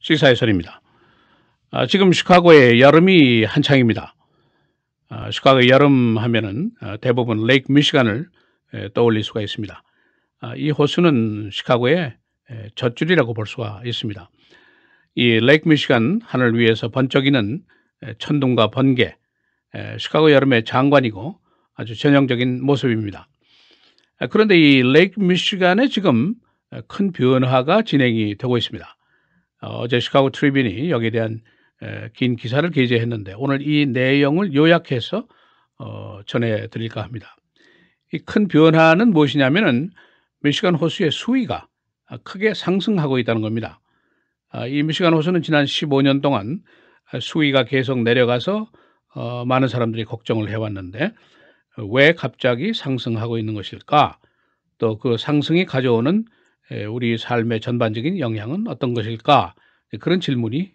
시사해설입니다. 지금 시카고의 여름이 한창입니다. 시카고의 여름 하면은 대부분 레이크 미시간을 떠올릴 수가 있습니다. 이 호수는 시카고의 젖줄이라고 볼 수가 있습니다. 이 레이크 미시간 하늘 위에서 번쩍이는 천둥과 번개, 시카고 여름의 장관이고 아주 전형적인 모습입니다. 그런데 이 레이크 미시간에 지금 큰 변화가 진행이 되고 있습니다. 어제 시카고 트리뷴이 여기에 대한 긴 기사를 게재했는데 오늘 이 내용을 요약해서 전해드릴까 합니다. 이 큰 변화는 무엇이냐면은 미시간 호수의 수위가 크게 상승하고 있다는 겁니다. 이 미시간 호수는 지난 15년 동안 수위가 계속 내려가서 많은 사람들이 걱정을 해왔는데 왜 갑자기 상승하고 있는 것일까? 또 그 상승이 가져오는 우리 삶의 전반적인 영향은 어떤 것일까? 그런 질문이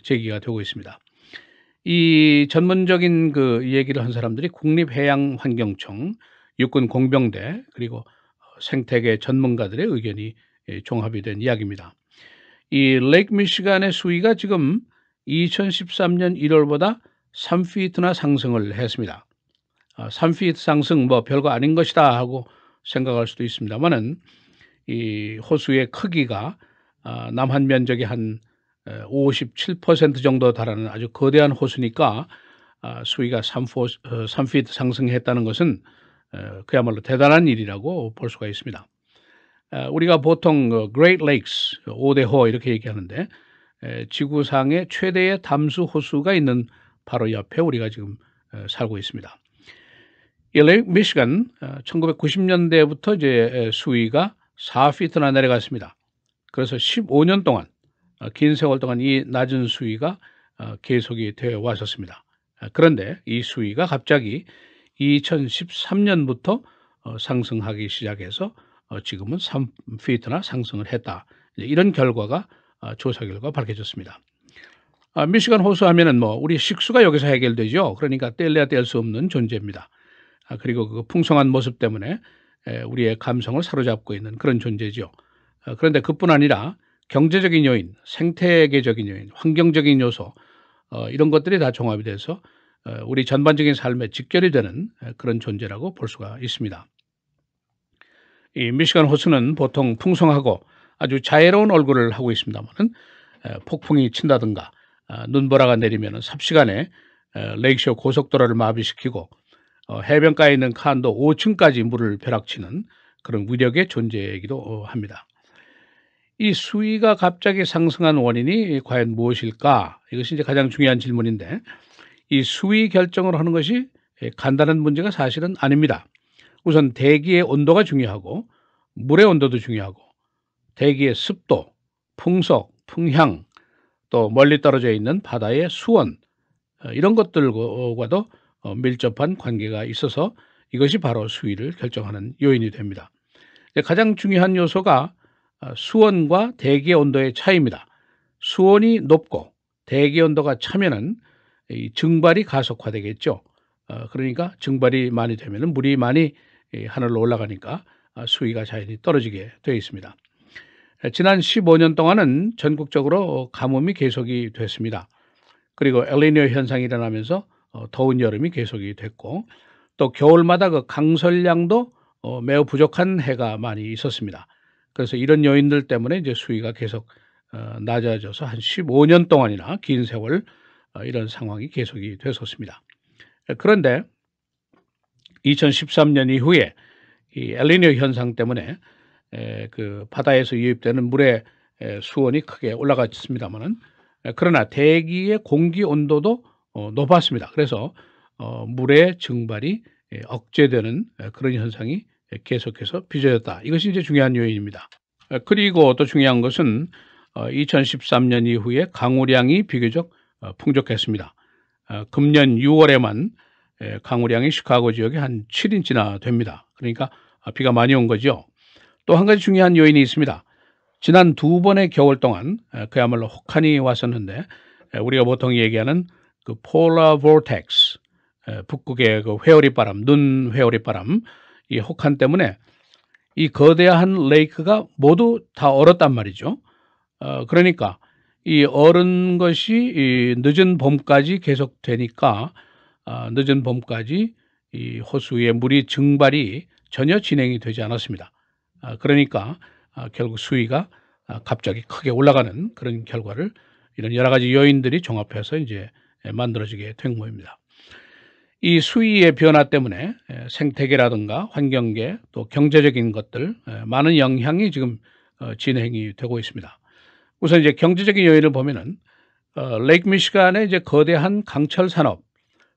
제기가 되고 있습니다. 이 전문적인 그 얘기를 한 사람들이 국립해양환경청, 육군공병대 그리고 생태계 전문가들의 의견이 종합이 된 이야기입니다. 이 레이크 미시간의 수위가 지금 2013년 1월보다 3피트나 상승을 했습니다. 3피트 상승 뭐 별거 아닌 것이다 하고 생각할 수도 있습니다만은 이 호수의 크기가 남한 면적의 한 57% 정도 달하는 아주 거대한 호수니까 수위가 3피트 상승했다는 것은 그야말로 대단한 일이라고 볼 수가 있습니다. 우리가 보통 Great Lakes, 5대호 이렇게 얘기하는데 지구상의 최대의 담수 호수가 있는 바로 옆에 우리가 지금 살고 있습니다. 이 레이크 미시간 1990년대부터 이제 수위가 4피트나 내려갔습니다. 그래서 15년 동안 긴 세월 동안 이 낮은 수위가 계속이 되어 왔었습니다. 그런데 이 수위가 갑자기 2013년부터 상승하기 시작해서 지금은 3피트나 상승을 했다. 이런 결과가 조사 결과 밝혀졌습니다. 미시간 호수 하면은 뭐 우리 식수가 여기서 해결되죠. 그러니까 뗄래야 뗄 수 없는 존재입니다. 그리고 그 풍성한 모습 때문에 우리의 감성을 사로잡고 있는 그런 존재죠. 그런데 그뿐 아니라 경제적인 요인, 생태계적인 요인, 환경적인 요소 이런 것들이 다 종합이 돼서 우리 전반적인 삶에 직결이 되는 그런 존재라고 볼 수가 있습니다. 이 미시간 호수는 보통 풍성하고 아주 자애로운 얼굴을 하고 있습니다만은 폭풍이 친다든가 눈보라가 내리면 삽시간에 레이크쇼 고속도로를 마비시키고 해변가에 있는 칸도 5층까지 물을 벼락치는 그런 위력의 존재이기도 합니다. 이 수위가 갑자기 상승한 원인이 과연 무엇일까? 이것이 이제 가장 중요한 질문인데 이 수위 결정을 하는 것이 간단한 문제가 사실은 아닙니다. 우선 대기의 온도가 중요하고 물의 온도도 중요하고 대기의 습도, 풍속, 풍향 또 멀리 떨어져 있는 바다의 수온 이런 것들과도 밀접한 관계가 있어서 이것이 바로 수위를 결정하는 요인이 됩니다. 가장 중요한 요소가 수온과 대기 온도의 차이입니다. 수온이 높고 대기 온도가 차면은 이 증발이 가속화되겠죠. 그러니까 증발이 많이 되면은 물이 많이 하늘로 올라가니까 수위가 자연히 떨어지게 되어 있습니다. 지난 15년 동안은 전국적으로 가뭄이 계속이 됐습니다. 그리고 엘니뇨 현상이 일어나면서 더운 여름이 계속이 됐고 또 겨울마다 그 강설량도 매우 부족한 해가 많이 있었습니다. 그래서 이런 요인들 때문에 이제 수위가 계속 낮아져서 한 15년 동안이나 긴 세월 이런 상황이 계속이 됐었습니다. 그런데 2013년 이후에 이 엘니뇨 현상 때문에 그 바다에서 유입되는 물의 수온이 크게 올라갔습니다만은 그러나 대기의 공기 온도도 높았습니다. 그래서 물의 증발이 억제되는 그런 현상이 계속해서 빚어졌다. 이것이 이제 중요한 요인입니다. 그리고 또 중요한 것은 2013년 이후에 강우량이 비교적 풍족했습니다. 금년 6월에만 강우량이 시카고 지역에 한 7인치나 됩니다. 그러니까 비가 많이 온 거죠. 또 한 가지 중요한 요인이 있습니다. 지난 2번의 겨울 동안 그야말로 혹한이 왔었는데 우리가 보통 얘기하는 그 폴라 vortex, 북극의 그 회오리 바람, 눈 회오리 바람, 이 혹한 때문에 이 거대한 레이크가 모두 다 얼었단 말이죠. 그러니까 이 얼은 것이 이 늦은 봄까지 계속되니까 늦은 봄까지 이 호수의 물이 증발이 전혀 진행이 되지 않았습니다. 그러니까 결국 수위가 갑자기 크게 올라가는 그런 결과를 이런 여러 가지 요인들이 종합해서 이제 만들어지게 된 겁니다. 이 수위의 변화 때문에 생태계라든가 환경계 또 경제적인 것들 많은 영향이 지금 진행이 되고 있습니다. 우선 이제 경제적인 요인을 보면은 레이크 미시간의 이제 거대한 강철 산업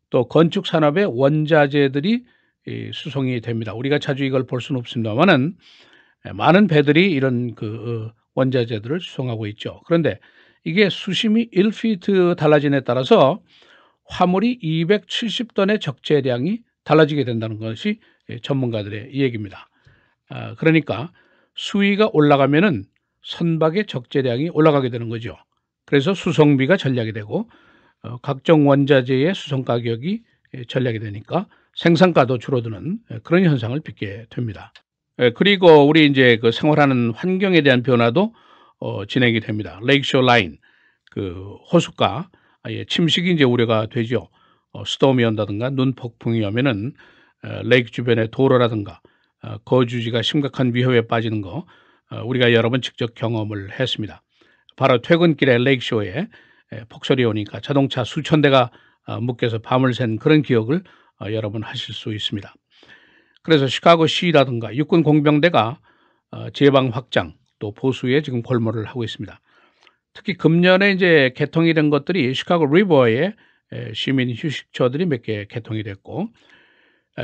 또 건축 산업의 원자재들이 수송이 됩니다. 우리가 자주 이걸 볼 수는 없습니다만은 많은 배들이 이런 그 원자재들을 수송하고 있죠. 그런데 이게 수심이 1피트 달라짐에 따라서 화물이 270톤의 적재량이 달라지게 된다는 것이 전문가들의 얘기입니다. 그러니까 수위가 올라가면은 선박의 적재량이 올라가게 되는 거죠. 그래서 수송비가 전략이 되고 각종 원자재의 수송 가격이 전략이 되니까 생산가도 줄어드는 그런 현상을 빚게 됩니다. 그리고 우리 이제 그 생활하는 환경에 대한 변화도 진행이 됩니다. 레이크쇼 라인 그 호숫가 침식이 이제 우려가 되죠. 스톰이 온다든가 눈 폭풍이 오면은 레이크 주변의 도로라든가 거주지가 심각한 위협에 빠지는 거 우리가 여러 번 직접 경험을 했습니다. 바로 퇴근길에 레이크쇼에 폭설이 오니까 자동차 수천 대가 묶여서 밤을 샌 그런 기억을 여러분 하실 수 있습니다. 그래서 시카고 시라든가 육군 공병대가 제방 확장 또 보수에 지금 골몰을 하고 있습니다. 특히 금년에 이제 개통이 된 것들이 시카고 리버에 시민 휴식처들이 몇 개 개통이 됐고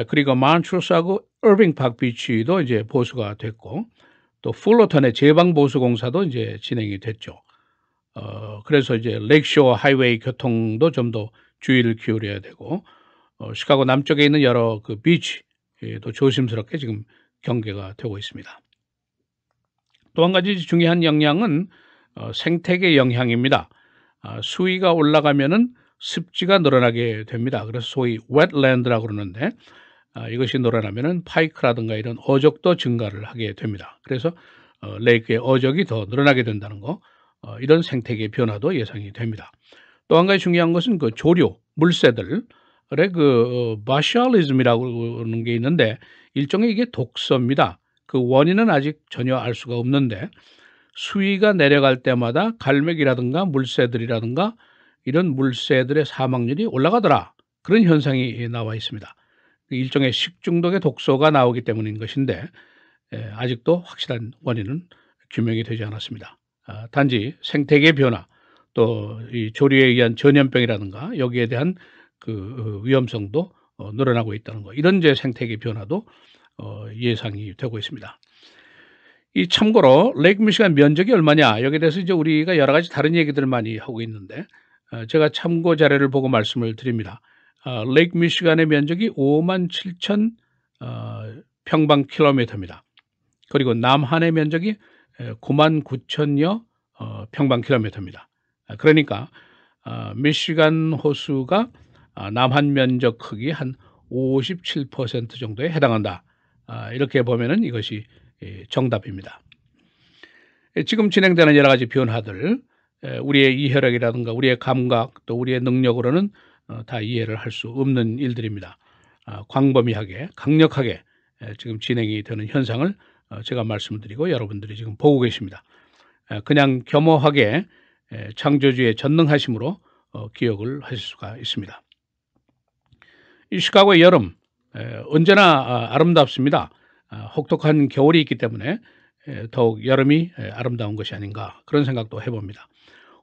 그리고 몬트루스하고 어빙 파크 비치도 이제 보수가 됐고 또 풀러턴의 제방 보수 공사도 이제 진행이 됐죠. 그래서 이제 레이크쇼어 하이웨이 교통도 좀 더 주의를 기울여야 되고 시카고 남쪽에 있는 여러 그 비치도 조심스럽게 지금 경계가 되고 있습니다. 또 한 가지 중요한 영향은 생태계 영향입니다. 수위가 올라가면은 습지가 늘어나게 됩니다. 그래서 소위 wetland라고 그러는데 이것이 늘어나면은 파이크라든가 이런 어족도 증가를 하게 됩니다. 그래서 레이크의 어족이 더 늘어나게 된다는 거 이런 생태계 변화도 예상이 됩니다. 또 한 가지 중요한 것은 그 조류, 물새들의 그 바시알리즘이라고 하는 게 있는데 일종의 이게 독서입니다. 그 원인은 아직 전혀 알 수가 없는데 수위가 내려갈 때마다 갈매기라든가 물새들이라든가 이런 물새들의 사망률이 올라가더라. 그런 현상이 나와 있습니다. 일종의 식중독의 독소가 나오기 때문인 것인데 아직도 확실한 원인은 규명이 되지 않았습니다. 단지 생태계 변화 또 이 조류에 의한 전염병이라든가 여기에 대한 그 위험성도 늘어나고 있다는 거 이런 이제 생태계 변화도 예상이 되고 있습니다. 이 참고로 레이크 미시간 면적이 얼마냐 여기에 대해서 이제 우리가 여러 가지 다른 얘기들을 많이 하고 있는데 제가 참고 자료를 보고 말씀을 드립니다. 레이크 미시간의 면적이 57,000 평방킬로미터입니다. 그리고 남한의 면적이 99,000여 평방킬로미터입니다. 그러니까 미시간 호수가 남한 면적 크기 한 57% 정도에 해당한다. 이렇게 보면은 이것이 정답입니다. 지금 진행되는 여러 가지 변화들 우리의 이해력이라든가 우리의 감각 또 우리의 능력으로는 다 이해를 할 수 없는 일들입니다. 광범위하게 강력하게 지금 진행이 되는 현상을 제가 말씀을 드리고 여러분들이 지금 보고 계십니다. 그냥 겸허하게 창조주의 전능하심으로 기억을 하실 수가 있습니다. 이 시카고의 여름 언제나 아름답습니다. 혹독한 겨울이 있기 때문에 더욱 여름이 아름다운 것이 아닌가 그런 생각도 해봅니다.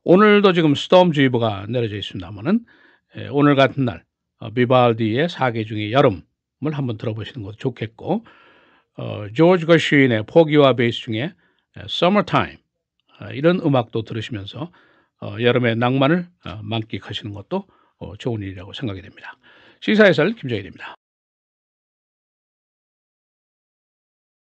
오늘도 지금 스톰주의보가 내려져 있습니다만은 오늘 같은 날 비발디의 4개 중에 여름을 한번 들어보시는 것도 좋겠고 조지 거쉬인의 포기와 베이스 중에 Summertime 이런 음악도 들으시면서 여름의 낭만을 만끽하시는 것도 좋은 일이라고 생각이 됩니다. 시사해설 김정일입니다.